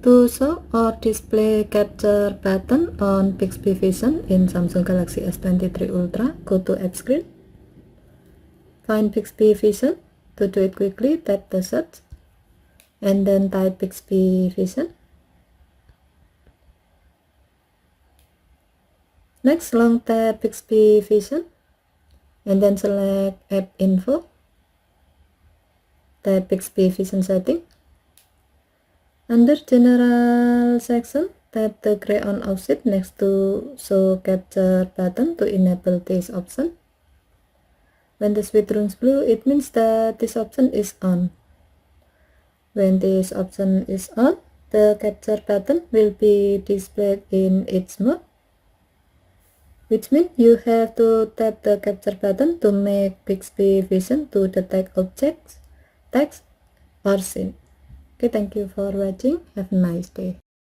To show or display capture button on Bixby Vision in Samsung Galaxy S23 Ultra, go to App Screen. Find Bixby Vision. To do it quickly, tap the search and then type Bixby Vision. Next, long tap Bixby Vision and then select App Info. Tap Bixby Vision Setting. Under General section, tap the gray on offset next to Show Capture button to enable this option. When the switch turns blue, it means that this option is on. When this option is on, the capture button will be displayed in its mode, which means you have to tap the capture button to make Bixby Vision to detect objects, text, or scene. Okay, thank you for watching. Have a nice day.